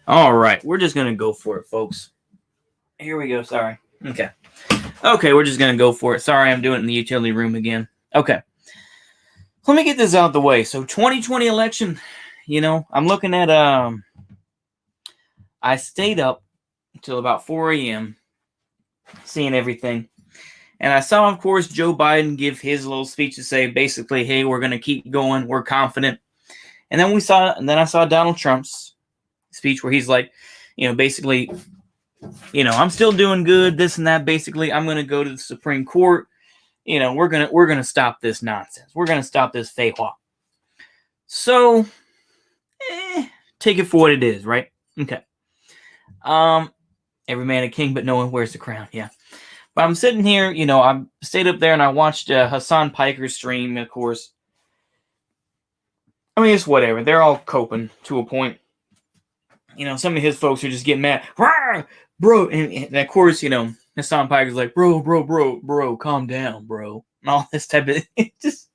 All right, we're just gonna go for it, folks. Here we go. Sorry. Okay. Okay, we're just gonna go for it. Sorry, I'm doing it in the utility room again. Okay. Let me get this out of the way. So 2020 election, I'm looking at I stayed up until about 4 a.m. seeing everything. And I saw, of course, Joe Biden give his little speech to say basically, hey, we're gonna keep going, we're confident. And then I saw Donald Trump's speech where he's like, basically, I'm still doing good, this and that. Basically, I'm gonna go to the Supreme Court. We're gonna stop this nonsense. We're gonna stop this fake law. So, take it for what it is, right? Okay. Every man a king, but no one wears the crown. Yeah. But I'm sitting here, I stayed up there and I watched Hassan Piker's stream, of course. I mean, it's whatever. They're all coping to a point. Some of his folks are just getting mad. Rawr! Bro. And of course, Hassan Piker's like, bro, calm down, bro. And all this type of just,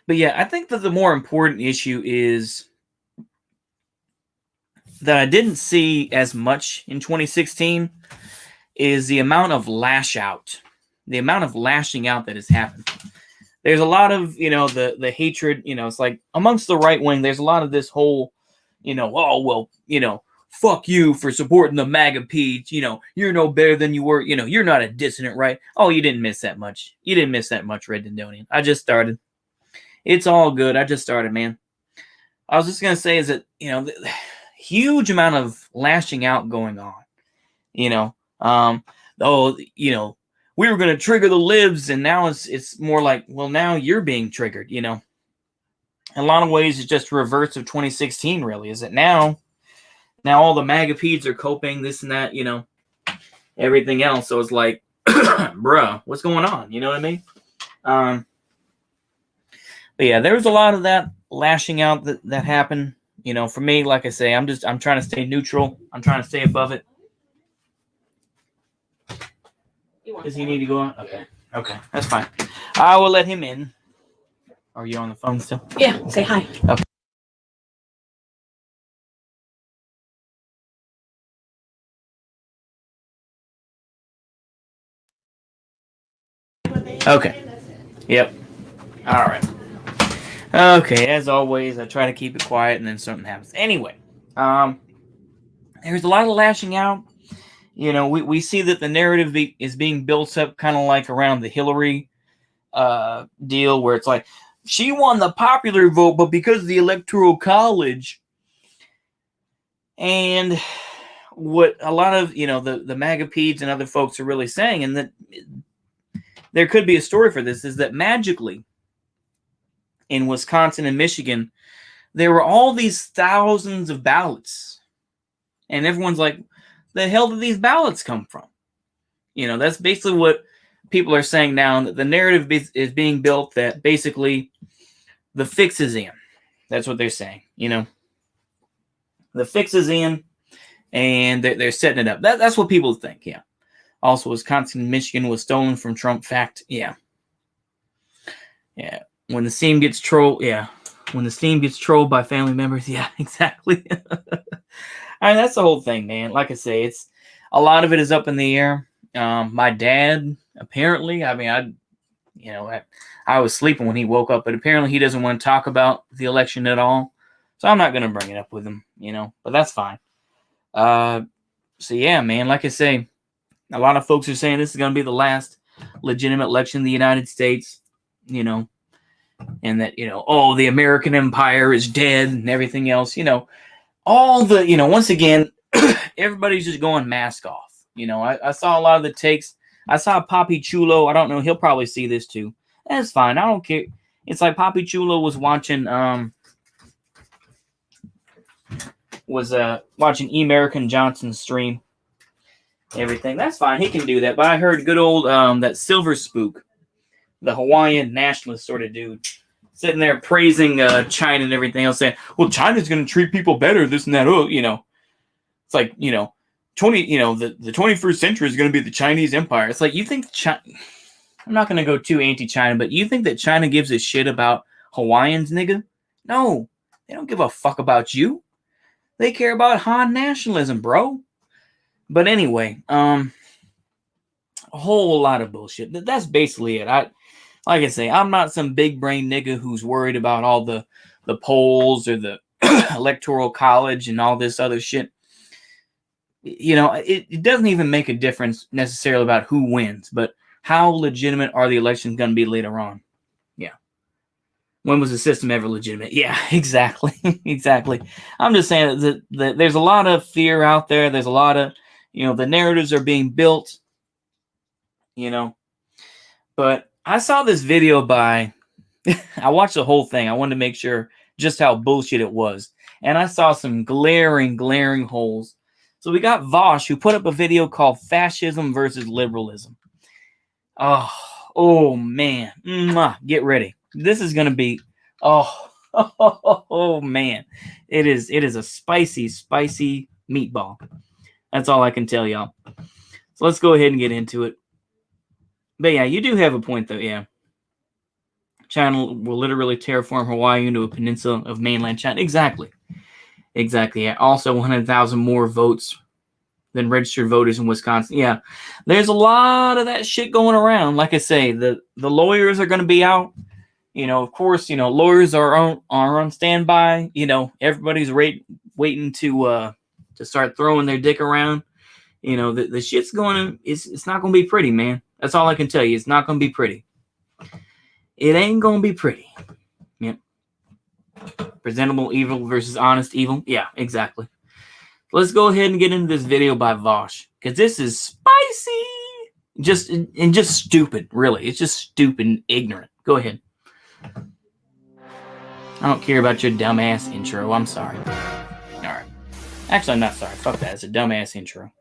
But yeah, I think that the more important issue is that I didn't see as much in 2016 is the amount of lashing out that has happened. There's a lot of, the hatred, it's like amongst the right wing, there's a lot of this whole, fuck you for supporting the MAGA peach, you're no better than you were, you're not a dissident, right? Oh, you didn't miss that much. You didn't miss that much, Red Dindonian. I just started. It's all good. I just started, man. I was just going to say is that, the huge amount of lashing out going on, we were going to trigger the libs, and now it's more like, well, now you're being triggered, In a lot of ways, it's just a reverse of 2016, really. Is it now all the MAGA peds are coping, this and that, everything else. So it's like, bruh, what's going on? You know what I mean? But yeah, there was a lot of that lashing out that happened. For me, like I say, I'm trying to stay neutral. I'm trying to stay above it. Does he need to go on? Okay, that's fine. I will let him in. Are you on the phone still? Yeah, say hi. Okay. Okay. Yep. All right. Okay, as always, I try to keep it quiet and then something happens. Anyway, there's a lot of lashing out. We see that the narrative is being built up kind of like around the Hillary deal where it's like, she won the popular vote, but because of the Electoral College. And what a lot of, the MAGA peds and other folks are really saying, and that there could be a story for this, is that magically in Wisconsin and Michigan, there were all these thousands of ballots. And everyone's like, the hell did these ballots come from? That's basically what people are saying now, that the narrative is being built that basically the fix is in. That's what they're saying, The fix is in, and they're setting it up. That's what people think, yeah. Also, Wisconsin and Michigan was stolen from Trump. Fact, yeah. Yeah. When the steam gets trolled, yeah. When the steam gets trolled by family members, yeah, exactly. I mean, that's the whole thing, man. Like I say, it's a lot of it is up in the air. My dad, apparently, I mean, I was sleeping when he woke up, but apparently he doesn't want to talk about the election at all. So I'm not going to bring it up with him, but that's fine. So yeah, man, like I say, a lot of folks are saying this is going to be the last legitimate election in the United States, and that, the American empire is dead and everything else, all the, once again, everybody's just going mask off. I saw a lot of the takes. I saw Papi Chulo. I don't know. He'll probably see this too. That's fine. I don't care. It's like Papi Chulo was watching, watching E. American Johnson's stream. Everything. That's fine. He can do that. But I heard good old, that Silver Spook, the Hawaiian nationalist sort of dude, sitting there praising China and everything else, saying, well, China's going to treat people better, this and that. Oh, it's like, the 21st century is going to be the Chinese empire. It's like, you think China, I'm not going to go too anti-China, but you think that China gives a shit about Hawaiians, nigga? No, they don't give a fuck about you. They care about Han nationalism, bro. But anyway, a whole lot of bullshit. That's basically it. Like I say, I'm not some big brain nigga who's worried about all the polls or the electoral college and all this other shit. It doesn't even make a difference necessarily about who wins, but how legitimate are the elections going to be later on? Yeah. When was the system ever legitimate? Yeah, exactly. Exactly. I'm just saying that there's a lot of fear out there. There's a lot of, the narratives are being built, but I saw this video by, I watched the whole thing. I wanted to make sure just how bullshit it was. And I saw some glaring holes. So we got Vosh, who put up a video called Fascism versus Liberalism. Oh man. Mwah. Get ready. This is going to be, oh man. It is a spicy meatball. That's all I can tell y'all. So let's go ahead and get into it. But yeah, you do have a point though, yeah. China will literally terraform Hawaii into a peninsula of mainland China. Exactly. Yeah. Also, 100,000 more votes than registered voters in Wisconsin. Yeah, there's a lot of that shit going around. Like I say, the lawyers are going to be out. Of course, lawyers are on standby. Everybody's waiting to start throwing their dick around. The shit's going. It's not going to be pretty, man. That's all I can tell you. It's not going to be pretty. It ain't going to be pretty. Yep. Presentable evil versus honest evil. Yeah, exactly. Let's go ahead and get into this video by Vosh, because this is spicy. Just stupid, really. It's just stupid and ignorant. Go ahead. I don't care about your dumbass intro. I'm sorry. All right. Actually, I'm not sorry. Fuck that. It's a dumbass intro.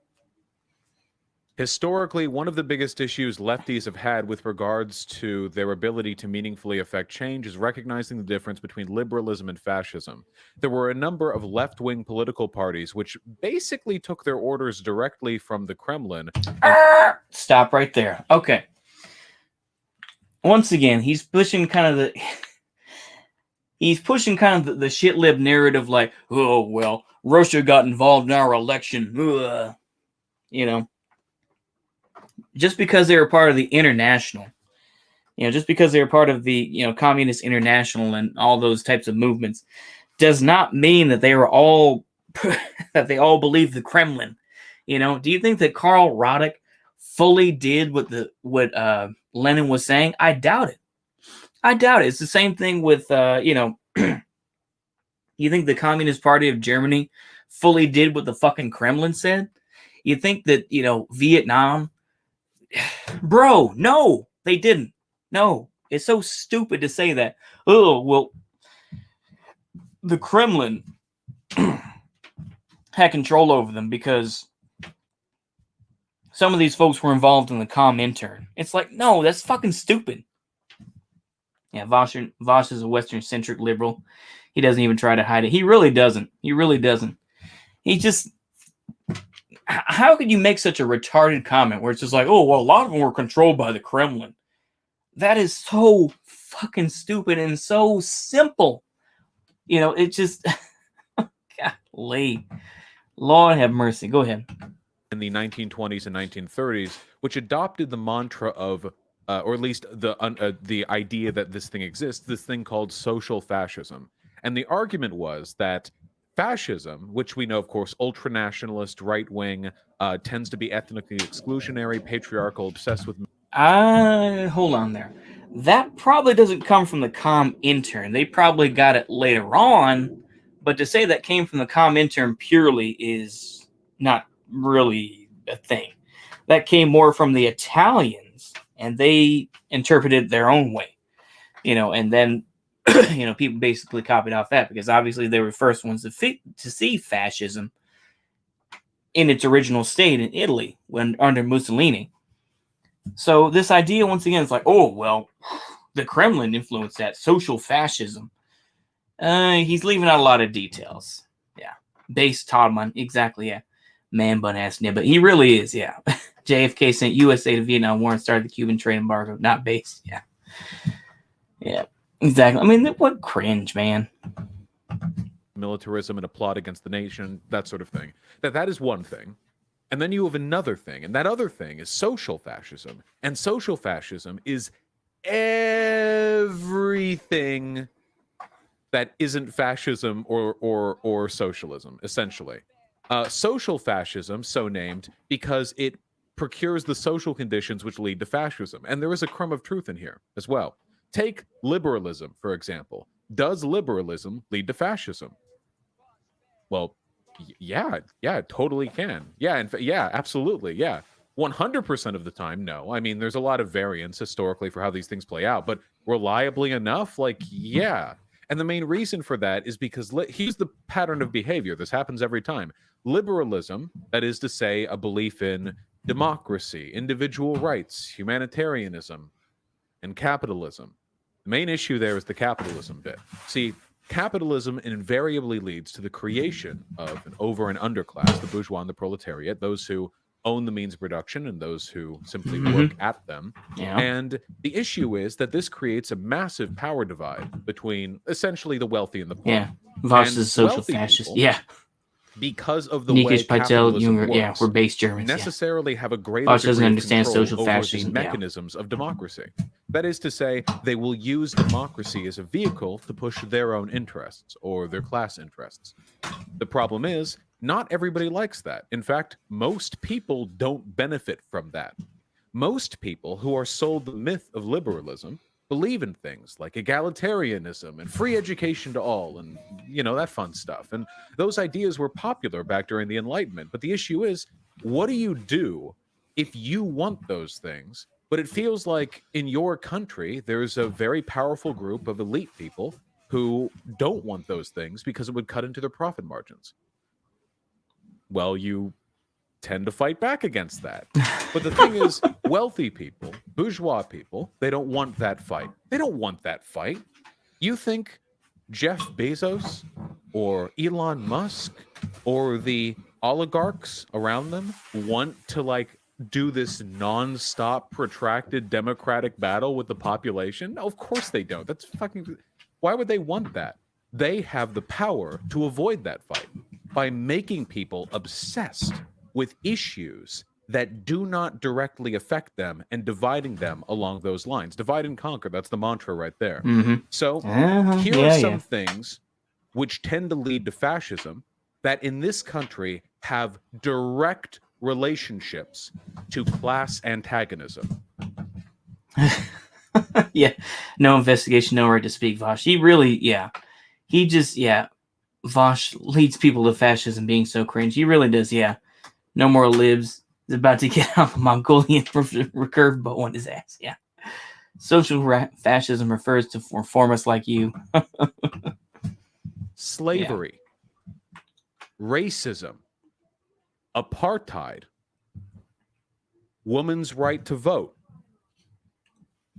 Historically, one of the biggest issues lefties have had with regards to their ability to meaningfully affect change is recognizing the difference between liberalism and fascism. There were a number of left-wing political parties which basically took their orders directly from the Kremlin. Stop right there. Okay. Once again, he's pushing kind of the shit lib narrative, like, oh well, Russia got involved in our election. Just because they were part of the international, just because they were part of the, Communist International and all those types of movements, does not mean that they were all, that they all believe the Kremlin. Do you think that Karl Radek fully did what Lenin was saying? I doubt it. It's the same thing with, you think the Communist Party of Germany fully did what the fucking Kremlin said? You think that, Vietnam, bro, no, they didn't. No, it's so stupid to say that. Oh, well, the Kremlin had control over them because some of these folks were involved in the Comintern. It's like, no, that's fucking stupid. Yeah, Vosh is a Western-centric liberal. He doesn't even try to hide it. He really doesn't. He just... How could you make such a retarded comment where it's just like, oh, well, a lot of them were controlled by the Kremlin? That is so fucking stupid and so simple. It just... Golly. Lord have mercy. Go ahead. In the 1920s and 1930s, which adopted the mantra of, or at least the idea that this thing exists, this thing called social fascism. And the argument was that fascism, which we know, of course, ultra-nationalist, right-wing, tends to be ethnically exclusionary, patriarchal, obsessed with... Hold on there. That probably doesn't come from the Comintern. They probably got it later on, but to say that came from the Comintern purely is not really a thing. That came more from the Italians, and they interpreted it their own way. And then people basically copied off that because obviously they were the first ones to see fascism in its original state in Italy when under Mussolini. So this idea, once again, is like, oh, well, the Kremlin influenced that social fascism. He's leaving out a lot of details. Yeah. Base Todman. Exactly, yeah. Man bun ass nib. But he really is, yeah. JFK sent USA to Vietnam War and started the Cuban trade embargo. Not base, yeah. Yeah. Exactly. I mean, what cringe, man. Militarism and a plot against the nation, that sort of thing. That is one thing. And then you have another thing, and that other thing is social fascism. And social fascism is everything that isn't fascism or socialism, essentially. Social fascism, so named because it procures the social conditions which lead to fascism. And there is a crumb of truth in here as well. Take liberalism, for example. Does liberalism lead to fascism? Well, yeah, it totally can. Yeah, yeah, absolutely, yeah. 100% of the time, no. I mean, there's a lot of variance historically for how these things play out, but reliably enough, like, yeah. And the main reason for that is because here's the pattern of behavior. This happens every time. Liberalism, that is to say, a belief in democracy, individual rights, humanitarianism, and capitalism. The main issue there is the capitalism bit. See, capitalism invariably leads to the creation of an over and underclass, the bourgeois and the proletariat, those who own the means of production and those who simply work at them. Yeah. And the issue is that this creates a massive power divide between essentially the wealthy and the poor. Yeah. Vosh is a social wealthy fascist. people, Yeah. because of the way Nietzsche, Peitel, capitalism Junger, yeah, works, we're base Germans. necessarily have a greater Bosch doesn't degree of understand control social over fascism, the yeah. mechanisms of democracy. That is to say, they will use democracy as a vehicle to push their own interests or their class interests. The problem is, not everybody likes that. In fact, most people don't benefit from that. Most people who are sold the myth of liberalism believe in things like egalitarianism and free education to all and, that fun stuff. And those ideas were popular back during the Enlightenment. But the issue is, what do you do if you want those things, but it feels like in your country, there's a very powerful group of elite people who don't want those things because it would cut into their profit margins? Well, you tend to fight back against that. But the thing is, wealthy people, bourgeois people, they don't want that fight. They don't want that fight. You think Jeff Bezos or Elon Musk or the oligarchs around them want to do this non-stop protracted democratic battle with the population? No, of course they don't. That's fucking... Why would they want that? They have the power to avoid that fight by making people obsessed with issues that do not directly affect them and dividing them along those lines. Divide and conquer, that's the mantra right there. So here are some things which tend to lead to fascism that in this country have direct relationships to class antagonism. Yeah, no investigation, no right to speak, Vosh. He really, he just, Vosh leads people to fascism being so cringe. He really does, No more libs. He's about to get out a Mongolian recurve bow on his ass. Yeah. Social fascism refers to reformists like you. Slavery, racism, apartheid, woman's right to vote,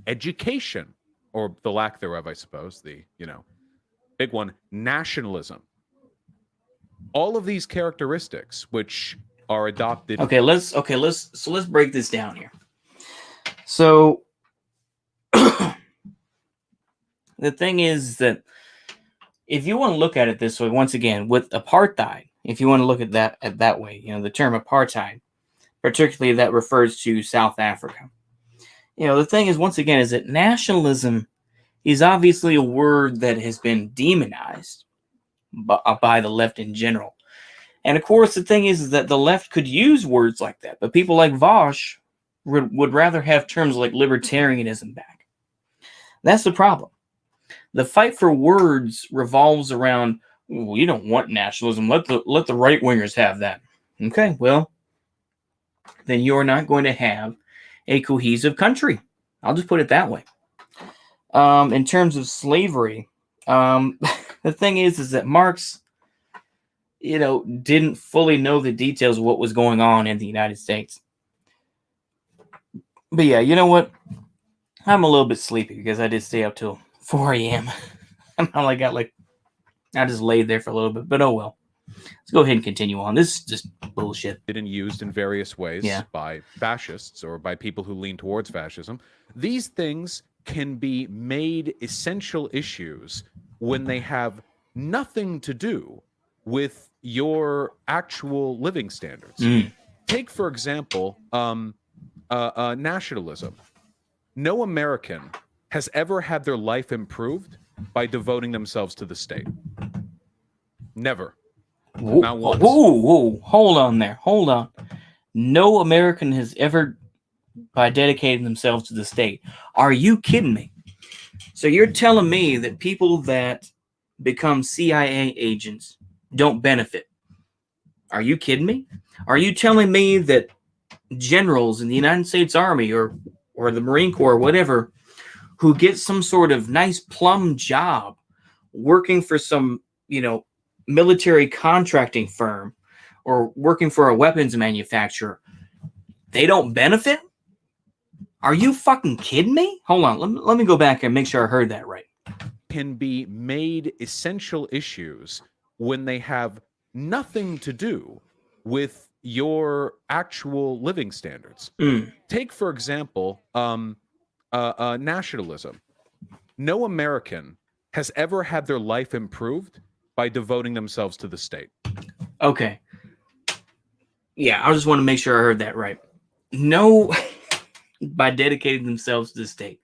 education, or the lack thereof, I suppose, the, big one, nationalism. All of these characteristics, which are adopted. Let's break this down here. So the thing is that if you want to look at it this way, once again, with apartheid, if you want to look at that way, the term apartheid, particularly that refers to South Africa. The thing is, once again, is that nationalism is obviously a word that has been demonized by the left in general. And of course, the thing is that the left could use words like that, but people like Vosh would rather have terms like libertarianism back. That's the problem. The fight for words revolves around, we don't want nationalism. Let the right wingers have that. Okay, well, then you're not going to have a cohesive country. I'll just put it that way. In terms of slavery, the thing is that Marx, didn't fully know the details of what was going on in the United States. But yeah, you know what? I'm a little bit sleepy because I did stay up till 4 a.m. I just laid there for a little bit, but oh well. Let's go ahead and continue on. This is just bullshit. And used in various ways by fascists or by people who lean towards fascism. These things can be made essential issues when they have nothing to do with your actual living standards. Take, for example, nationalism. No American has ever had their life improved by devoting themselves to the state. Never. Whoa, Not once. whoa, hold on there. Hold on. No American has ever, by dedicating themselves to the state. Are you kidding me? So you're telling me that people that become CIA agents don't benefit? Are you kidding me? Are you telling me that generals in the United States Army or the Marine Corps or whatever who get some sort of nice plum job working for some, military contracting firm or working for a weapons manufacturer, they don't benefit? Are you fucking kidding me? Hold on. Let me go back and make sure I heard that right. Can be made essential issues when they have nothing to do with your actual living standards. Take, for example, nationalism. No American has ever had their life improved by devoting themselves to the state. Okay. Yeah, I just want to make sure I heard that right. No, by dedicating themselves to the state.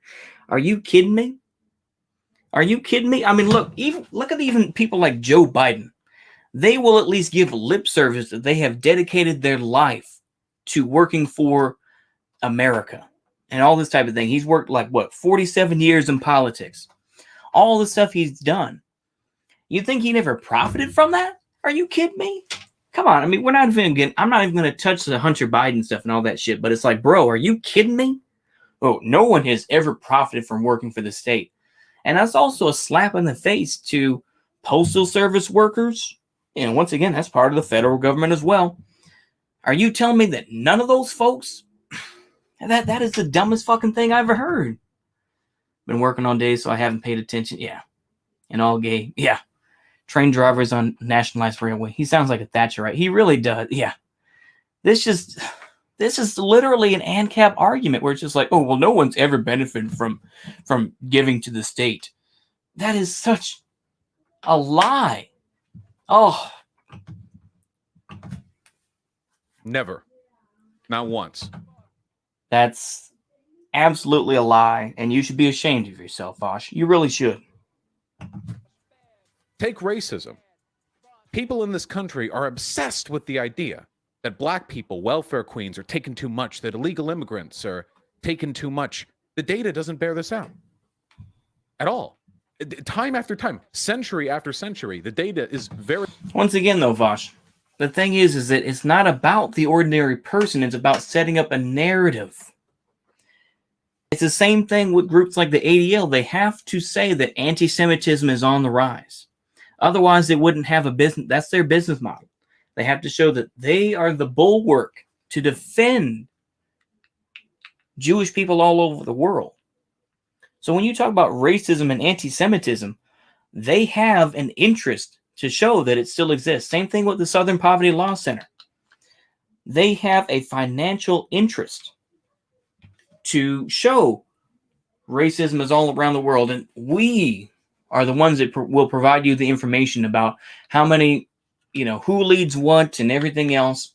Are you kidding me? Are you kidding me? I mean, look at even people like Joe Biden. They will at least give lip service that they have dedicated their life to working for America and all this type of thing. He's worked 47 years in politics. All the stuff he's done. You think he never profited from that? Are you kidding me? Come on. I mean, I'm not even going to touch the Hunter Biden stuff and all that shit, but it's like, bro, are you kidding me? Oh, no one has ever profited from working for the state. And that's also a slap in the face to postal service workers. And once again, that's part of the federal government as well. Are you telling me that none of those folks? That is the dumbest fucking thing I ever heard. Been working all day, so I haven't paid attention. Yeah. And all gay. Yeah. Train drivers on nationalized railway. He sounds like a Thatcherite. He really does. Yeah. This is literally an ANCAP argument where it's just like, oh, well, no one's ever benefited from giving to the state. That is such a lie. Oh. Never. Not once. That's absolutely a lie, and you should be ashamed of yourself, Vosh. You really should. Take racism. People in this country are obsessed with the idea that black people, welfare queens, are taking too much, that illegal immigrants are taking too much. The data doesn't bear this out at all. Time after time, century after century, the data is very... Once again, though, Vosh, the thing is that it's not about the ordinary person. It's about setting up a narrative. It's the same thing with groups like the ADL. They have to say that anti-Semitism is on the rise. Otherwise, they wouldn't have a business. That's their business model. They have to show that they are the bulwark to defend Jewish people all over the world. So when you talk about racism and anti-Semitism, they have an interest to show that it still exists. Same thing with the Southern Poverty Law Center. They have a financial interest to show racism is all around the world, and we are the ones that will provide you the information about how many, who leads what and everything else.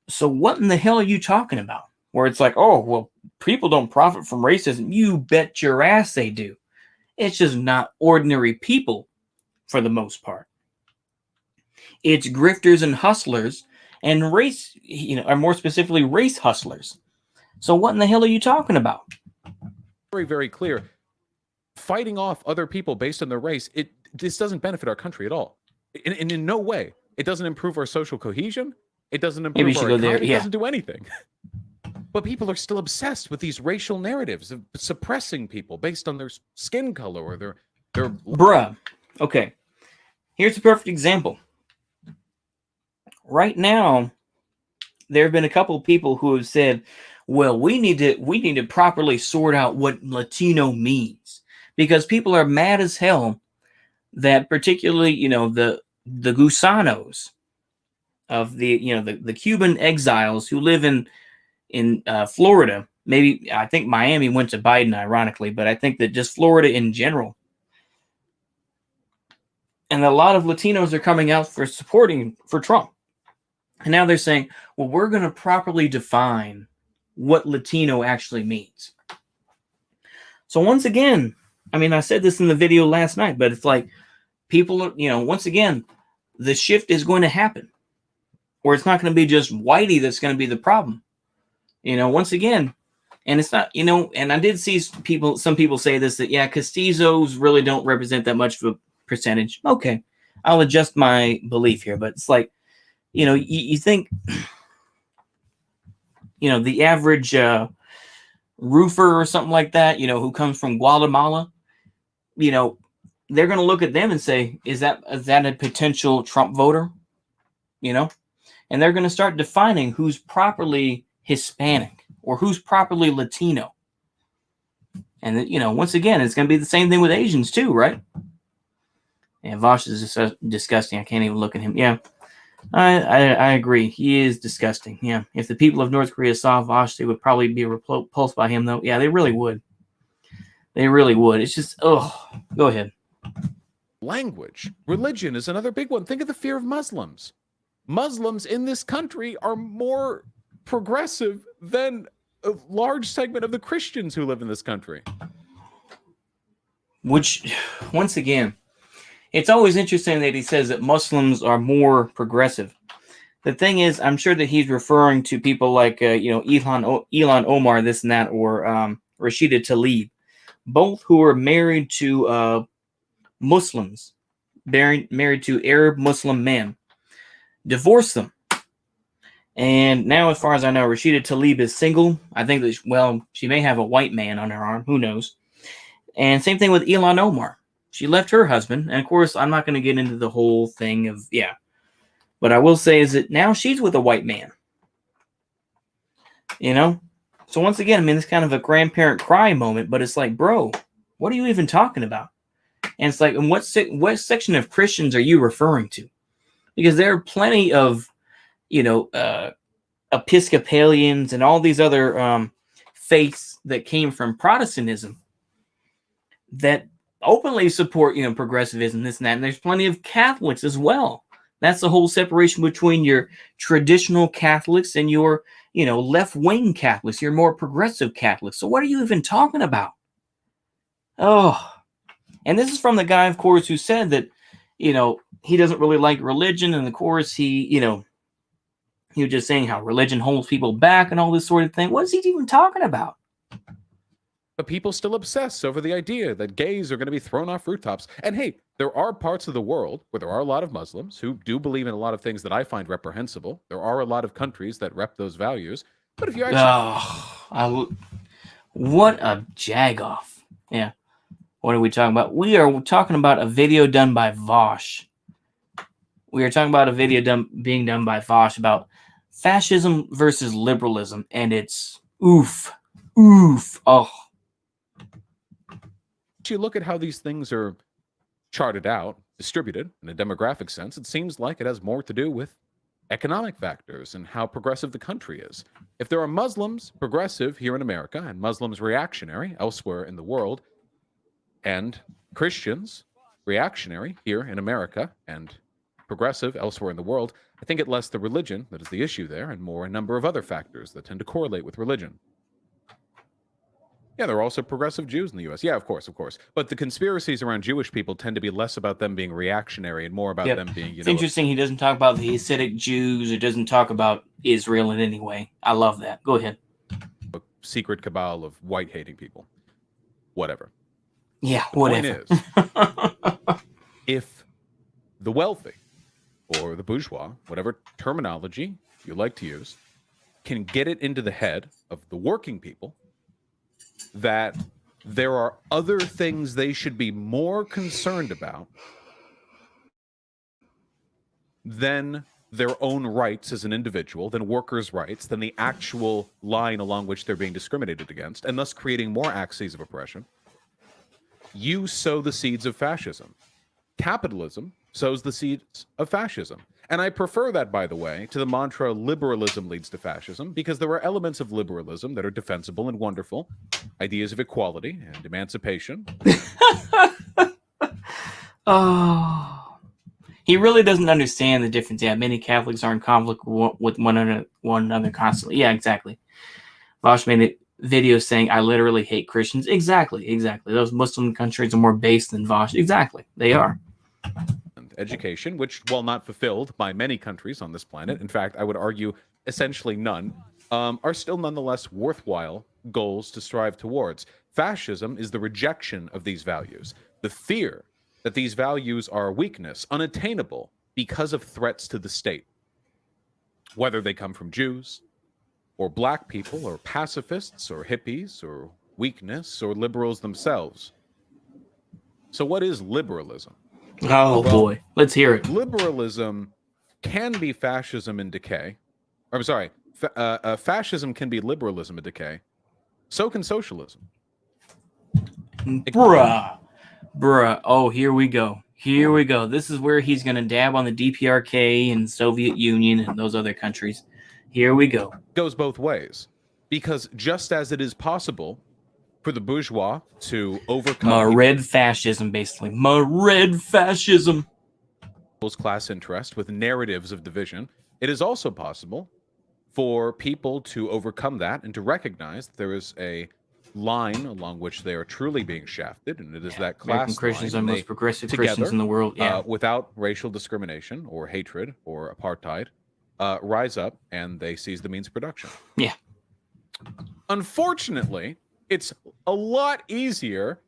So what in the hell are you talking about? Where it's like, oh, well, people don't profit from racism. You bet your ass they do. It's just not ordinary people for the most part. It's grifters and hustlers and race, or more specifically, race hustlers. So what in the hell are you talking about? Very, very clear. Fighting off other people based on their race, this doesn't benefit our country at all. In no way. It doesn't improve our social cohesion. It doesn't improve our economy. It doesn't do anything. But people are still obsessed with these racial narratives of suppressing people based on their skin color or their... Bruh. Okay. Here's a perfect example. Right now, there have been a couple of people who have said, well, we need to properly sort out what Latino means, because people are mad as hell that particularly, the gusanos of the Cuban exiles who live in Florida, maybe I think Miami went to Biden, ironically, but I think that just Florida in general. And a lot of Latinos are coming out for supporting for Trump. And now they're saying, well, we're going to properly define what Latino actually means. So once again, I mean, I said this in the video last night, but it's like people, once again, the shift is going to happen. Or it's not going to be just whitey that's going to be the problem. Once again, and it's not, and I did see some people say this, that, yeah, Castizos really don't represent that much of a percentage. Okay, I'll adjust my belief here, but it's like, you think, the average roofer or something like that, who comes from Guatemala, they're going to look at them and say, is that a potential Trump voter? And they're going to start defining who's properly Hispanic or who's properly Latino. And, once again, it's going to be the same thing with Asians too, right? And Vosh is just disgusting. I can't even look at him. Yeah, I agree. He is disgusting. Yeah. If the people of North Korea saw Vosh, they would probably be repulsed by him, though. Yeah, they really would. They really would. It's just, go ahead. Language. Religion is another big one. Think of the fear of Muslims. Muslims in this country are more progressive than a large segment of the Christians who live in this country. Which, once again, it's always interesting that he says that Muslims are more progressive. The thing is, I'm sure that he's referring to people like, Ilhan Omar, this and that, or Rashida Tlaib, both who are married to Muslims, married to Arab Muslim men, divorced them. And now, as far as I know, Rashida Tlaib is single. I think that, she may have a white man on her arm. Who knows? And same thing with Ilhan Omar. She left her husband. And, of course, I'm not going to get into the whole thing of, But I will say is that now she's with a white man. So, once again, I mean, it's kind of a grandparent cry moment. But it's like, bro, what are you even talking about? And it's like, and what section of Christians are you referring to? Because there are plenty of, Episcopalians and all these other faiths that came from Protestantism that openly support, progressivism, this and that. And there's plenty of Catholics as well. That's the whole separation between your traditional Catholics and your, left-wing Catholics, your more progressive Catholics. So what are you even talking about? Oh, and this is from the guy, of course, who said that, he doesn't really like religion. And of course, he was just saying how religion holds people back and all this sort of thing. What is he even talking about? But people still obsess over the idea that gays are going to be thrown off rooftops. And hey, there are parts of the world where there are a lot of Muslims who do believe in a lot of things that I find reprehensible. There are a lot of countries that rep those values. But if you actually... what a jagoff. Yeah. What are we talking about? We are talking about a video done by Vosh. We are talking about a video being done by Vosh about fascism versus liberalism. And it's oof. Oh. You look at how these things are charted out, distributed in a demographic sense, it seems like it has more to do with economic factors and how progressive the country is. If there are Muslims progressive here in America and Muslims reactionary elsewhere in the world, and Christians reactionary here in America and progressive elsewhere in the world, I think it less the religion that is the issue there and more a number of other factors that tend to correlate with religion. Yeah, there are also progressive Jews in the U.S. Yeah, of course. But the conspiracies around Jewish people tend to be less about them being reactionary and more about them being, It's interesting he doesn't talk about the Hasidic Jews or doesn't talk about Israel in any way. I love that. Go ahead. A secret cabal of white-hating people. Whatever. Yeah, whatever. The point is, if the wealthy or the bourgeois, whatever terminology you like to use, can get it into the head of the working people that there are other things they should be more concerned about than their own rights as an individual, than workers' rights, than the actual line along which they're being discriminated against, and thus creating more axes of oppression, you sow the seeds of fascism. Capitalism sows the seeds of fascism. And I prefer that, by the way, to the mantra liberalism leads to fascism, because there are elements of liberalism that are defensible and wonderful. Ideas of equality and emancipation. Oh, he really doesn't understand the difference. Yeah, many Catholics are in conflict with one another constantly. Yeah, exactly. Vosh made a video saying, "I literally hate Christians." Exactly. Those Muslim countries are more based than Vosh. Exactly, they are. Education, which, while not fulfilled by many countries on this planet, in fact, I would argue essentially none, are still nonetheless worthwhile goals to strive towards. Fascism is the rejection of these values, the fear that these values are a weakness, unattainable because of threats to the state, whether they come from Jews or black people or pacifists or hippies or weakness or liberals themselves. So, what is liberalism? Oh boy, let's hear it. Liberalism can be fascism in decay. I'm sorry, fascism can be liberalism in decay. So can socialism. Bruh. Oh, here we go. This is where he's going to dab on the DPRK and Soviet Union and those other countries. Here we go. Goes both ways. Because just as it is possible for the bourgeois to overcome red fascism, basically. Red fascism. Class interest with narratives of division, it is also possible for people to overcome that and to recognize that there is a line along which they are truly being shafted, and it is that class American Christians line, are the most progressive Christians in the world. Yeah, without racial discrimination or hatred or apartheid, rise up and they seize the means of production. Yeah. Unfortunately, it's a lot easier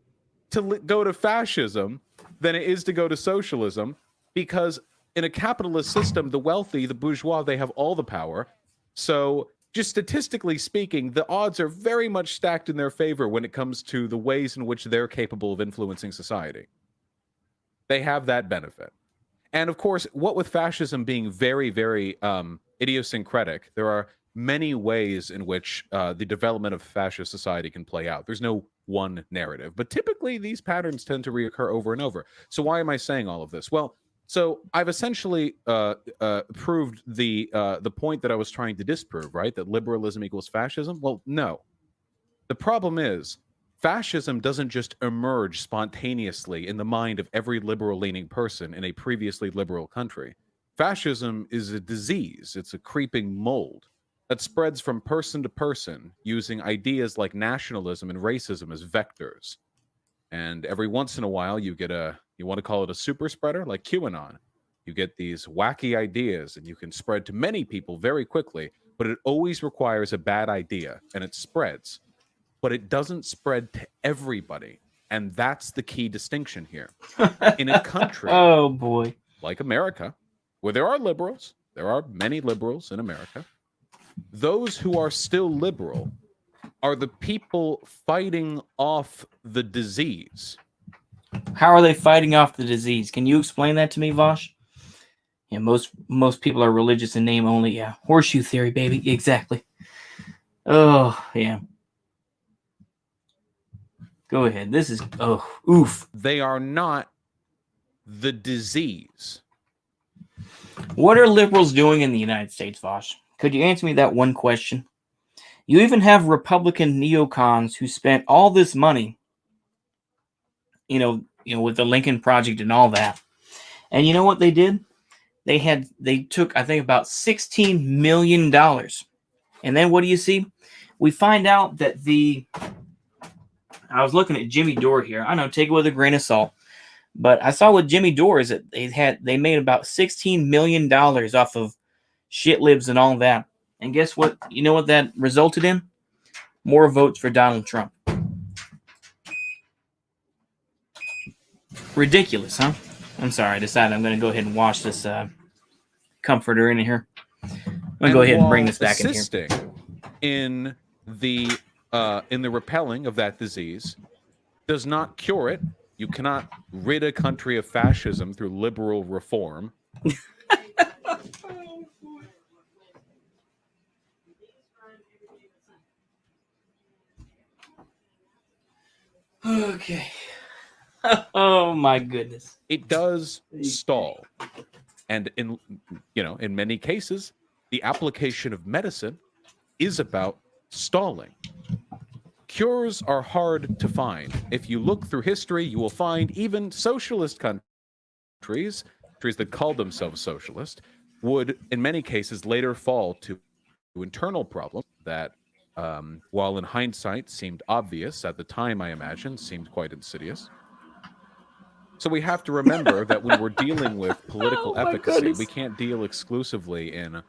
to go to fascism than it is to go to socialism, because in a capitalist system, the wealthy, the bourgeois, they have all the power. So just statistically speaking, the odds are very much stacked in their favor when it comes to the ways in which they're capable of influencing society. They have that benefit. And of course, what with fascism being very, very idiosyncratic, there are many ways in which the development of fascist society can play out. There's no one narrative, but typically these patterns tend to reoccur over and over. So why am I saying all of this? Well, so I've essentially proved the point that I was trying to disprove, right? That liberalism equals fascism. Well, no. The problem is fascism doesn't just emerge spontaneously in the mind of every liberal-leaning person in a previously liberal country. Fascism is a disease. It's a creeping mold that spreads from person to person using ideas like nationalism and racism as vectors. And every once in a while, you get you want to call it a super spreader like QAnon. You get these wacky ideas and you can spread to many people very quickly, but it always requires a bad idea and it spreads, but it doesn't spread to everybody. And that's the key distinction here. In a country oh boy, like America, where there are liberals, there are many liberals in America, those who are still liberal are the people fighting off the disease. How are they fighting off the disease? Can you explain that to me, Vosh? Yeah, most people are religious in name only. Yeah, horseshoe theory, baby. Exactly. Oh, yeah. Go ahead. This is oof. They are not the disease. What are liberals doing in the United States, Vosh? Could you answer me that one question? You even have Republican neocons who spent all this money, you know, with the Lincoln Project and all that. And you know what they did? They took, I think, about $16 million. And then what do you see? We find out that I was looking at Jimmy Dore here. I know, take it with a grain of salt. But I saw with Jimmy Dore is that they made about $16 million off of shit libs and all that. And guess what? You know what that resulted in? More votes for Donald Trump. Ridiculous, huh? I'm sorry. I decided I'm going to go ahead and wash this comforter in here. I'm going to go ahead and bring this back in here. In the repelling of that disease does not cure it. You cannot rid a country of fascism through liberal reform. Okay. Oh my goodness. It does stall. And in many cases, the application of medicine is about stalling. Cures are hard to find. If you look through history, you will find even socialist countries that called themselves socialist, would in many cases later fall to internal problems that, while in hindsight seemed obvious, at the time, I imagine, seemed quite insidious. So we have to remember that when we're dealing with political Oh my efficacy, we goodness. can't deal exclusively in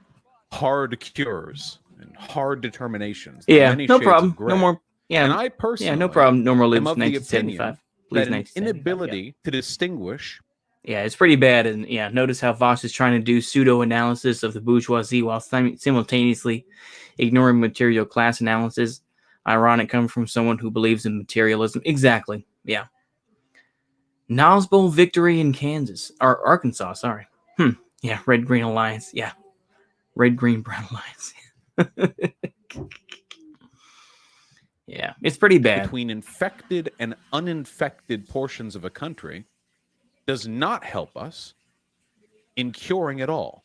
hard cures and hard determinations. There are Yeah, many no shades of problem. No gray. more. And Yeah, I yeah, no personally problem. Normal am lives of the opinion 1975. that Please, an 1975. Yeah. inability to distinguish. Yeah, it's pretty bad. And yeah, notice how Voss is trying to do pseudo analysis of the bourgeoisie while simultaneously ignoring material class analysis. Ironic coming from someone who believes in materialism. Exactly. Yeah. Niles Bowl victory in Kansas. Or Arkansas, sorry. Yeah, Red Green Alliance. Yeah. Red Green Brown Alliance. Yeah, it's pretty bad. Between infected and uninfected portions of a country does not help us in curing it all.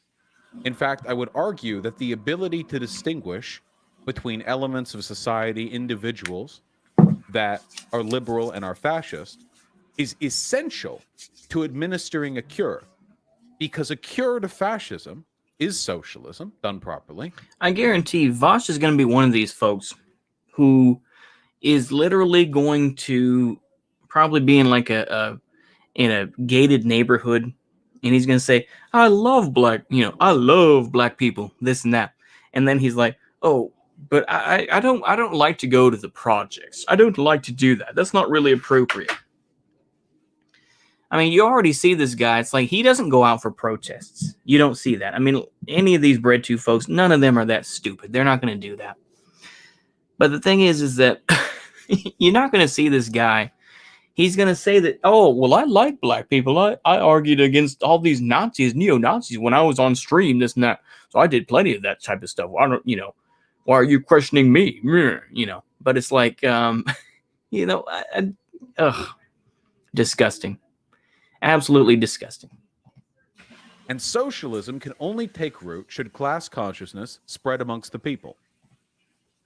In fact, I would argue that the ability to distinguish between elements of society, individuals that are liberal and are fascist, is essential to administering a cure, because a cure to fascism is socialism done properly. I guarantee Vosh is going to be one of these folks who is literally going to probably be in like in a gated neighborhood, and he's going to say, I love black people, this and that. And then he's like, oh, but I don't like to go to the projects. I don't like to do that. That's not really appropriate. I mean, you already see this guy. It's like he doesn't go out for protests. You don't see that. I mean, any of these bread tube folks, none of them are that stupid. They're not going to do that. But the thing is that you're not going to see this guy. He's going to say that, oh, well, I like black people. I argued against all these Nazis, neo-Nazis when I was on stream, this and that. So I did plenty of that type of stuff. I don't, why are you questioning me? But it's like, ugh, disgusting. Absolutely disgusting. And socialism can only take root should class consciousness spread amongst the people.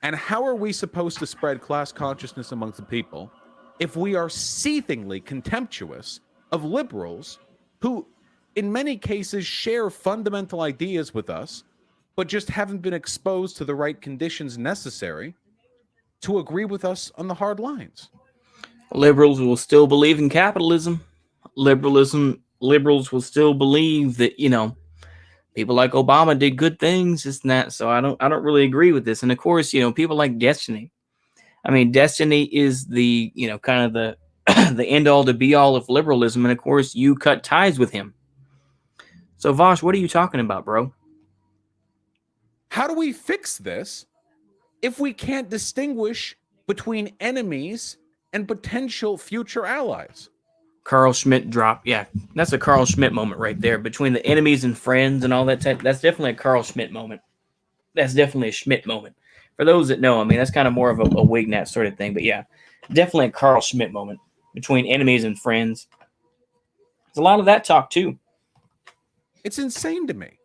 And how are we supposed to spread class consciousness amongst the people if we are seethingly contemptuous of liberals who, in many cases, share fundamental ideas with us, but just haven't been exposed to the right conditions necessary to agree with us on the hard lines? Liberals will still believe in capitalism. Liberals will still believe that, people like Obama did good things, this and that. So I don't really agree with this. And of course, people like Destiny. I mean, Destiny is the, kind of the the end all to be all of liberalism. And of course, you cut ties with him. So Vosh, what are you talking about, bro? How do we fix this if we can't distinguish between enemies and potential future allies? Carl Schmidt drop. Yeah, that's a Carl Schmidt moment right there. Between the enemies and friends and all that type. That's definitely a Carl Schmidt moment. That's definitely a Schmidt moment. For those that know, I mean, that's kind of more of a Wignat sort of thing. But yeah, definitely a Carl Schmidt moment between enemies and friends. There's a lot of that talk too. It's insane to me.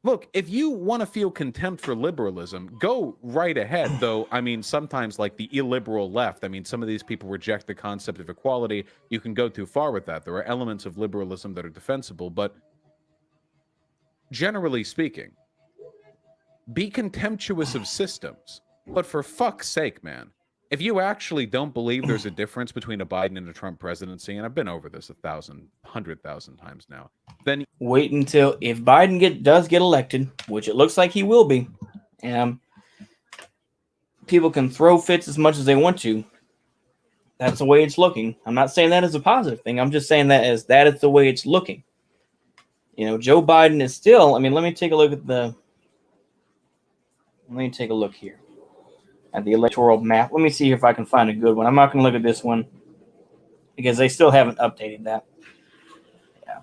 Look, if you want to feel contempt for liberalism, go right ahead. Though, I mean, sometimes like the illiberal left, I mean, some of these people reject the concept of equality. You can go too far with that. There are elements of liberalism that are defensible, but generally speaking, be contemptuous of systems. But for fuck's sake, man, if you actually don't believe there's a difference between a Biden and a Trump presidency, and I've been over this 100,000 times now, then Wait until if Biden does get elected, which it looks like he will be. People can throw fits as much as they want to. That's the way it's looking. I'm not saying that as a positive thing. I'm just saying that is the way it's looking. Joe Biden is still. I mean, let me take a look here at the electoral map. Let me see if I can find a good one. I'm not going to look at this one because they still haven't updated that. Yeah.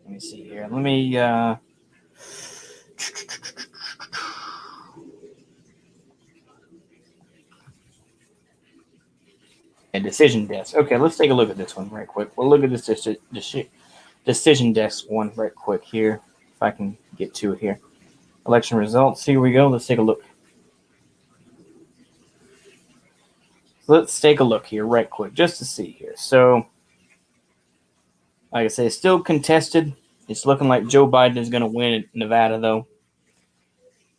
Let me see here. Let me. And decision desk. Okay, let's take a look at this one right quick. We'll look at this decision desk one right quick here. If I can get to it here. Election results. Here we go. Let's take a look. Let's take a look here right quick just to see here. So, like I say, it's still contested. It's looking like Joe Biden is going to win in Nevada, though.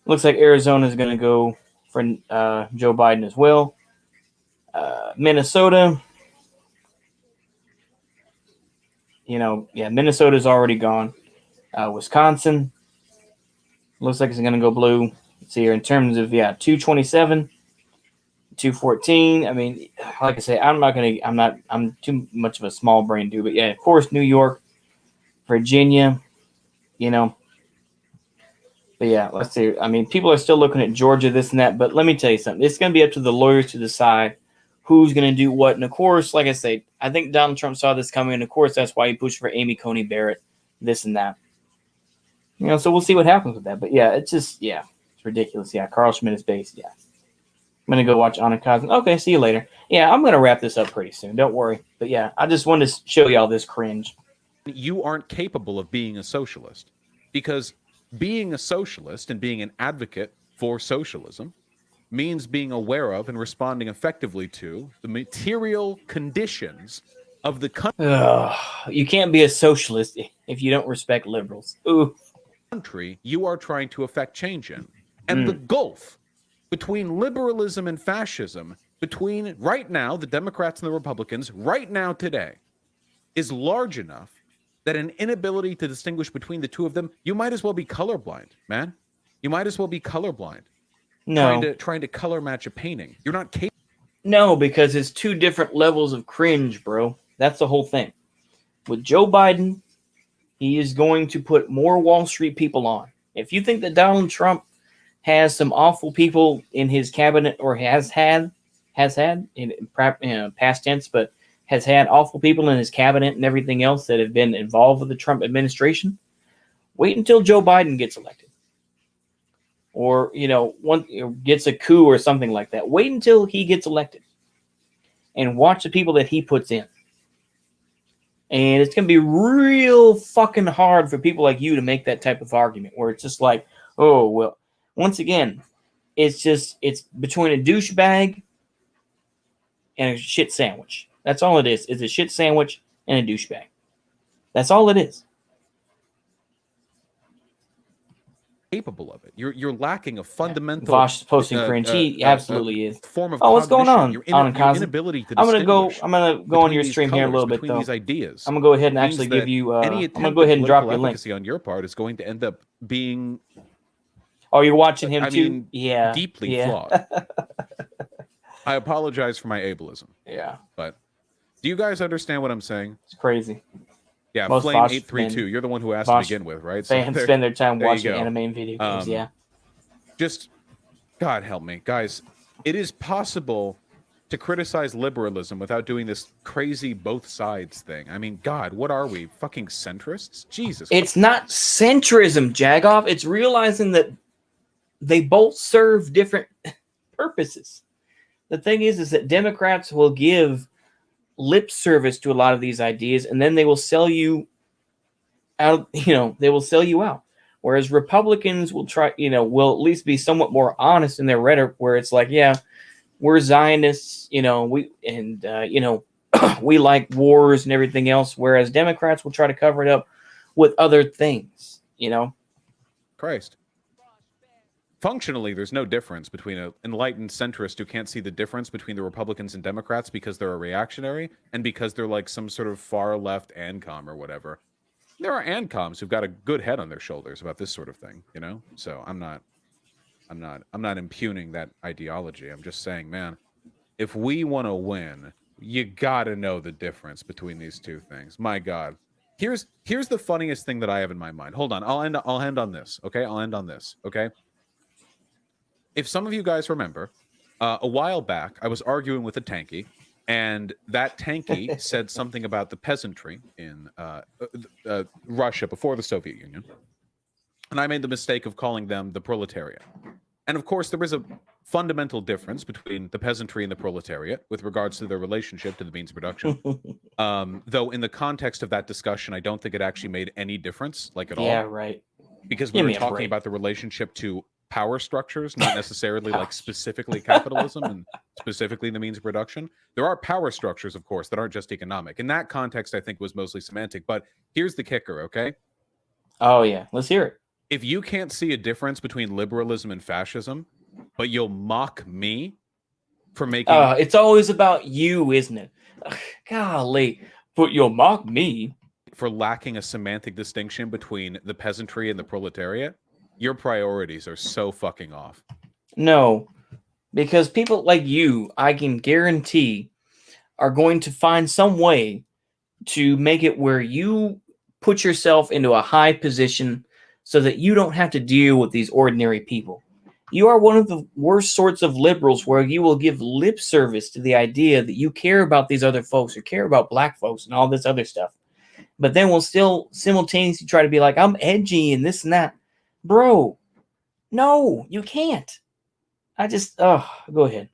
Looks like Arizona is going to go for Joe Biden as well. Minnesota, Minnesota's already gone. Wisconsin looks like it's going to go blue. Let's see here in terms of 227, 214. I mean, like I say, I'm too much of a small brain dude, but yeah, of course, New York, Virginia, But yeah, let's see. I mean, people are still looking at Georgia, this and that, but let me tell you something. It's going to be up to the lawyers to decide who's going to do what. And of course, like I say, I think Donald Trump saw this coming, and of course, that's why he pushed for Amy Coney Barrett, this and that. So we'll see what happens with that. But yeah, it's ridiculous. Yeah, Carl Schmidt is based. Yeah. I'm going to go watch Anna Cosmo. Okay, see you later. Yeah, I'm going to wrap this up pretty soon. Don't worry. But yeah, I just wanted to show y'all this cringe. You aren't capable of being a socialist, because being a socialist and being an advocate for socialism means being aware of and responding effectively to the material conditions of the You can't be a socialist if you don't respect liberals. country you are trying to affect change in. And the gulf between liberalism and fascism, between right now the Democrats and the Republicans, right now today, is large enough that an inability to distinguish between the two of them, you might as well be colorblind, man. You might as well be colorblind. No. Trying to color match a painting. You're not capable. No, because it's two different levels of cringe, bro. That's the whole thing. With Joe Biden, he is going to put more Wall Street people on. If you think that Donald Trump has some awful people in his cabinet, or has had in past tense, but has had awful people in his cabinet and everything else that have been involved with the Trump administration, wait until Joe Biden gets elected. Or, gets a coup or something like that. Wait until he gets elected. And watch the people that he puts in. And it's going to be real fucking hard for people like you to make that type of argument, where it's just like, oh, well, once again, it's between a douchebag and a shit sandwich. That's all it is. It's a shit sandwich and a douchebag. That's all it is. Capable of it. You're lacking a fundamental. Vosh posting cringe. He absolutely is. Form of what's going on? Your inability to I'm gonna go on your stream here a little bit though. These ideas. I'm gonna go ahead and actually give you. I'm gonna go ahead and drop your link. On your part is going to end up being. Oh, you're watching him too? Mean, yeah. Deeply flawed. I apologize for my ableism. Yeah. But do you guys understand what I'm saying? It's crazy. Yeah, Flame832. You're the one who asked to begin with, right? Fans spend their time watching anime and video games, yeah. Just, God help me. Guys, it is possible to criticize liberalism without doing this crazy both sides thing. I mean, God, what are we? Fucking centrists? Jesus. It's not centrism, Jagoff. It's realizing that they both serve different purposes. The thing is that Democrats will give lip service to a lot of these ideas, and then they will sell you out. They will sell you out. Whereas Republicans will will at least be somewhat more honest in their rhetoric, where it's like, yeah, we're Zionists, we like wars and everything else. Whereas Democrats will try to cover it up with other things, Christ. Functionally, there's no difference between an enlightened centrist who can't see the difference between the Republicans and Democrats because they're a reactionary and because they're like some sort of far left ANCOM or whatever. There are ANCOMs who've got a good head on their shoulders about this sort of thing, So I'm not impugning that ideology. I'm just saying, man, if we want to win, you got to know the difference between these two things. My God. Here's the funniest thing that I have in my mind. Hold on. I'll end on this, okay? I'll end on this, okay? If some of you guys remember, a while back, I was arguing with a tanky, and that tanky said something about the peasantry in Russia before the Soviet Union. And I made the mistake of calling them the proletariat. And of course, there was a fundamental difference between the peasantry and the proletariat with regards to their relationship to the means of production. Though in the context of that discussion, I don't think it actually made any difference, like at Yeah, all, right. because we Give were me a talking break. about the relationship to power structures, not necessarily like Gosh. specifically capitalism and specifically the means of production. There are power structures, of course, that aren't just economic. In that context, I think was mostly semantic. But here's the kicker, okay? Oh yeah, let's hear it. If you can't see a difference between liberalism and fascism, but you'll mock me for making It's always about you, isn't it? Ugh, golly, but you'll mock me. for lacking a semantic distinction between the peasantry and the proletariat, your priorities are so fucking off. No, because people like you, I can guarantee, are going to find some way to make it where you put yourself into a high position so that you don't have to deal with these ordinary people. You are one of the worst sorts of liberals where you will give lip service to the idea that you care about these other folks or care about black folks and all this other stuff. But then we'll still simultaneously try to be like, I'm edgy and this and that. Bro, no, you can't. Go ahead.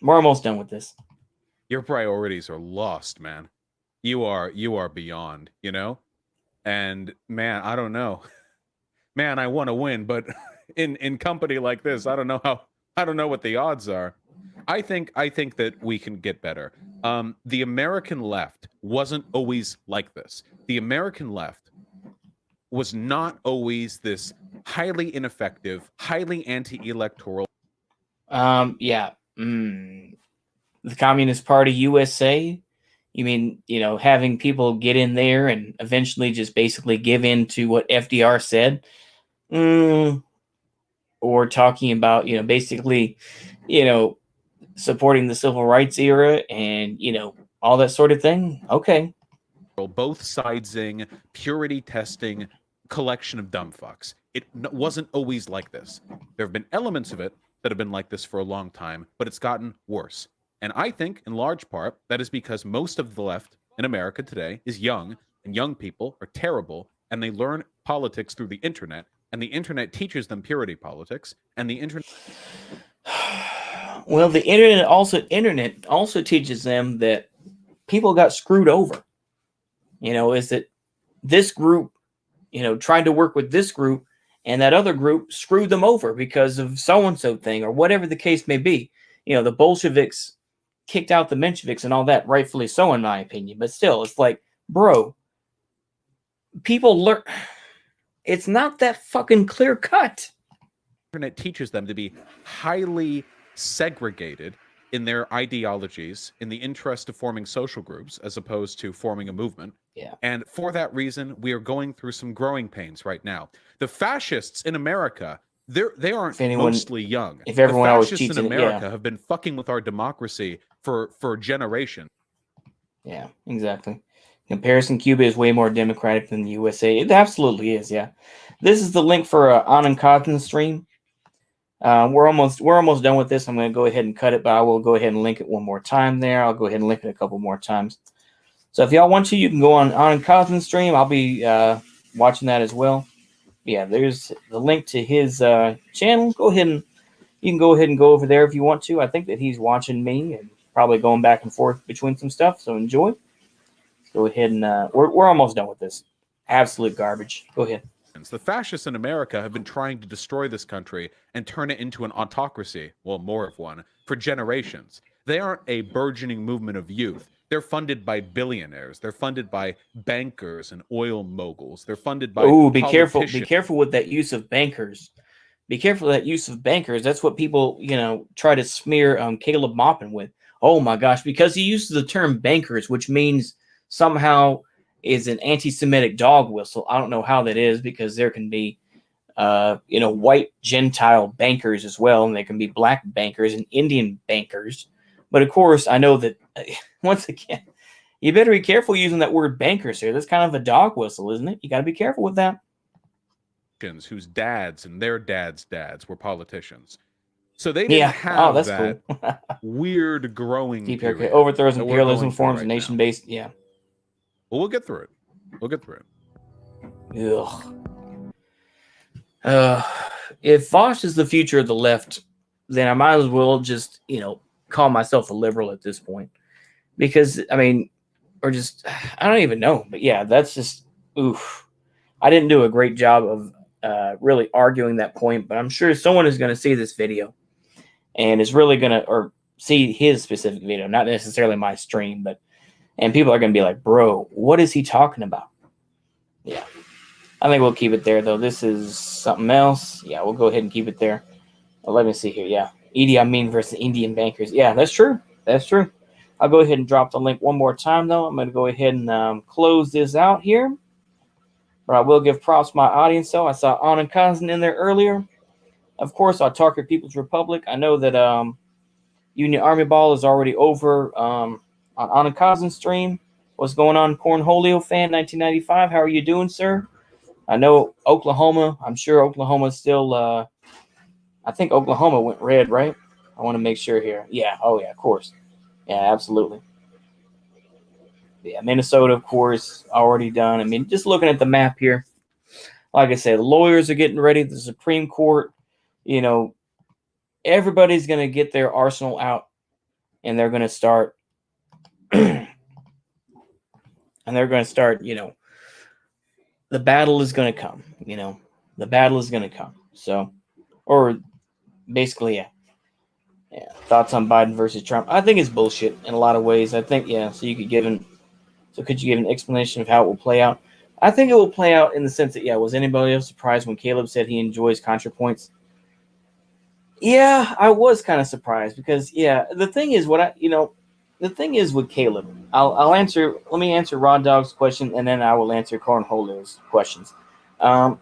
We're almost done with this. Your priorities are lost, man. You are beyond, you know? And man, I don't know. Man, I want to win, but in company like this, I don't know what the odds are. I think that we can get better. The American left wasn't always like this. The American left was not always this highly ineffective, highly anti-electoral. Yeah. The Communist Party USA. You mean, having people get in there and eventually just basically give in to what FDR said? Or talking about, basically, supporting the civil rights era and, all that sort of thing? Okay. Both sidesing, purity testing, collection of dumb fucks. It wasn't always like this. There have been elements of it that have been like this for a long time, but it's gotten worse. And I think, in large part, that is because most of the left in America today is young, and young people are terrible, and they learn politics through the internet, and the internet teaches them purity politics, and the internet. Well, the internet also teaches them that people got screwed over. Is that this group, tried to work with this group, and that other group screwed them over because of so-and-so thing, or whatever the case may be. The Bolsheviks kicked out the Mensheviks and all that, rightfully so, in my opinion. But still, it's like, bro, people learn. It's not that fucking clear cut. Internet teaches them to be highly segregated in their ideologies in the interest of forming social groups as opposed to forming a movement. Yeah. And for that reason, we are going through some growing pains right now. The fascists in America, they aren't mostly young. If everyone the always fascists cheats in America yeah. have been fucking with our democracy for generations. Yeah, exactly. In comparison, Cuba is way more democratic than the USA. It absolutely is, yeah. This is the link for Anand Cotton's stream. We're almost done with this. I'm going to go ahead and cut it, but I will go ahead and link it one more time there. I'll go ahead and link it a couple more times. So if y'all want to, you can go on Anand Cotton's stream. I'll be watching that as well. Yeah, there's the link to his channel. You can go ahead and go over there if you want to. I think that he's watching me and probably going back and forth between some stuff. So enjoy. Let's go ahead and we're almost done with this. Absolute garbage. Go ahead. The fascists in America have been trying to destroy this country and turn it into an autocracy, well, more of one, for generations. They aren't a burgeoning movement of youth. They're funded by billionaires. They're funded by bankers and oil moguls. They're funded by be careful. Be careful with that use of bankers. Be careful with that use of bankers. That's what people, try to smear Caleb Maupin with. Oh my gosh, because he uses the term bankers, which means somehow is an anti-Semitic dog whistle. I don't know how that is, because there can be, white Gentile bankers as well, and there can be black bankers and Indian bankers. But of course, I know that, once again, you better be careful using that word bankers here. That's kind of a dog whistle, isn't it? You got to be careful with that. Whose dads and their dads' dads were politicians. So they didn't have that cool. Weird growing period. Overthrows imperialism, forms a nation-based, yeah. Well, we'll get through it. We'll get through it. Ugh. If Vosh is the future of the left, then I might as well just, call myself a liberal at this point. Because, I mean, or just, I don't even know. But yeah, that's just, oof. I didn't do a great job of really arguing that point, but I'm sure someone is going to see this video and is really going to, or see his specific video, not necessarily my stream, and people are going to be like, bro, what is he talking about? Yeah. I think we'll keep it there, though. This is something else. Yeah, we'll go ahead and keep it there. Well, let me see here. Yeah. Idi Amin versus Indian bankers. Yeah, that's true. That's true. I'll go ahead and drop the link one more time, though. I'm going to go ahead and close this out here. But I will give props to my audience, though. I saw Anand Kazan in there earlier. Of course, Autarkic People's Republic. I know that Union Army Ball is already over on Anand Kazan's stream. What's going on, Cornholio fan 1995? How are you doing, sir? I know Oklahoma. I'm sure Oklahoma's still. I think Oklahoma went red, right? I want to make sure here. Yeah. Oh, yeah. Of course. Yeah, absolutely. Yeah, Minnesota, of course, already done. I mean, just looking at the map here, like I said, lawyers are getting ready. The Supreme Court, everybody's going to get their arsenal out, and they're going to start. The battle is going to come. The battle is going to come. So, or basically, yeah. Yeah. Thoughts on Biden versus Trump? I think it's bullshit in a lot of ways. I think, yeah. So could you give an explanation of how it will play out? I think it will play out in the sense that, yeah, was anybody else surprised when Caleb said he enjoys ContraPoints? Yeah, I was kind of surprised because, yeah, the thing is the thing is with Caleb. Let me answer Rod Dog's question, and then I will answer Cornholio's questions. The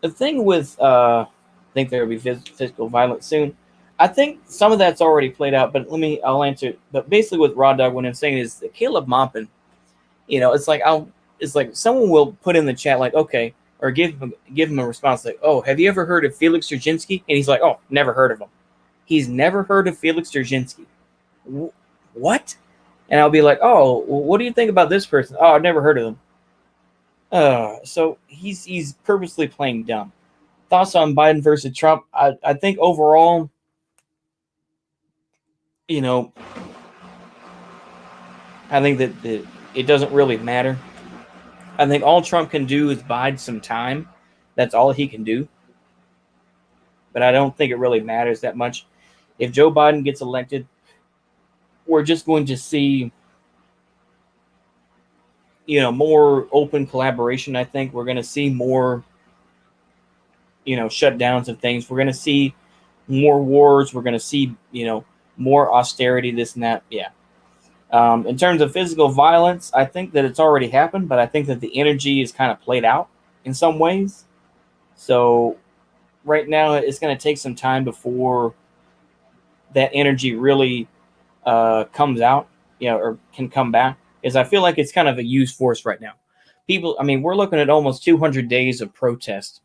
thing with, I think there will be physical violence soon. I think some of that's already played out, but I'll answer. But basically, with Rod Dog, what I'm saying is that Caleb Maupin, it's like someone will put in the chat like, okay, or give him a response like, oh, have you ever heard of Felix Dzerzhinsky? And he's like, oh, never heard of him. He's never heard of Felix Dzerzhinsky. What? And I'll be like, oh, well, what do you think about this person? Oh, I've never heard of them. So he's purposely playing dumb. Thoughts on Biden versus Trump? I think overall, I think that it doesn't really matter. I think all Trump can do is bide some time. That's all he can do. But I don't think it really matters that much. If Joe Biden gets elected, we're just going to see, more open collaboration. I think we're going to see more, shutdowns of things. We're going to see more wars. We're going to see, more austerity, this and that. Yeah. In terms of physical violence, I think that it's already happened, but I think that the energy is kind of played out in some ways. So right now, it's going to take some time before that energy really comes out, or can come back. Because I feel like it's kind of a used force right now. We're looking at almost 200 days of protest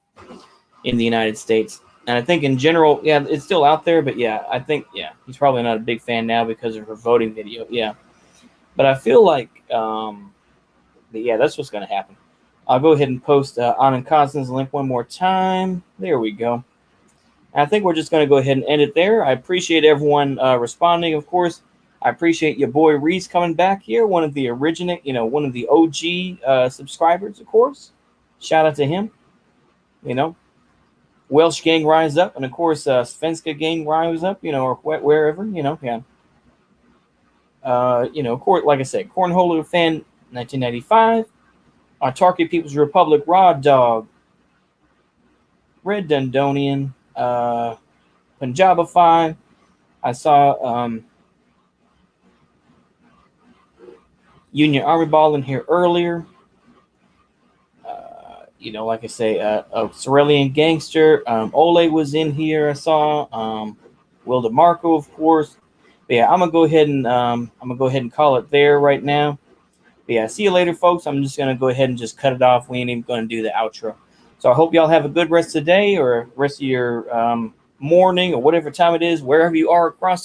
in the United States. And I think in general, yeah, it's still out there, but yeah, I think, yeah, he's probably not a big fan now because of her voting video. Yeah. But I feel like, yeah, that's what's going to happen. I'll go ahead and post Anand Kazan's link one more time. There we go. I think we're just going to go ahead and end it there. I appreciate everyone responding, of course. I appreciate your boy Reese coming back here, one of the one of the OG subscribers, of course. Shout out to him. Welsh gang rise up, and of course Svenska gang rise up, or wherever, yeah. Of course, like I said, Cornholio fan 1995, Autarkic People's Republic, Rod Dog, Red Dundonian, Punjabify. I saw Union Army Ball in here earlier. Like I say, a Cerulean Gangster. Ole was in here. I saw Will DeMarco, of course. But yeah, I'm gonna go ahead and call it there right now. But yeah, see you later, folks. I'm just gonna go ahead and just cut it off. We ain't even gonna do the outro. So I hope y'all have a good rest of the day or rest of your morning or whatever time it is, wherever you are across